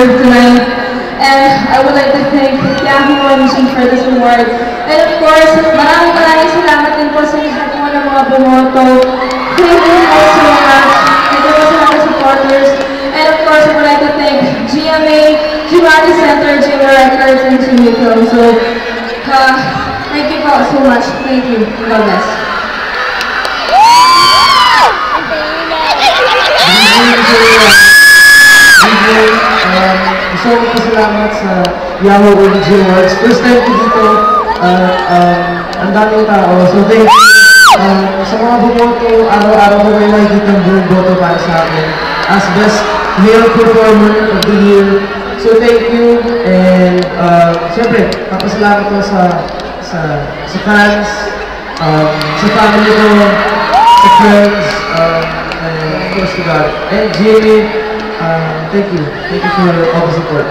deserve tonight. And I would like to thank Yahoo OMG for this award. And of course, maraming salamat din po sa lahat po ng mga bumoto. Thank you po so much. Thank you po sa mga supporters. And of course, I would like to thank GMA, Gimati Center, GMA Records, and GMA Film. So, thank you po so much. Thank you. God bless. Gusto ko pasalamat sa Yahoo OMG Awards. First time ko dito, ang daming tao. So thank you. Sa mga bumoto, araw-araw ko may makikita ang buong boto para sa akin as Best Male Performer of the Year. So thank you. And siyempre, papasalamat ko sa fans, sa family ko, sa friends, and of course to God. And Jimmy, thank you. Thank you for all the support.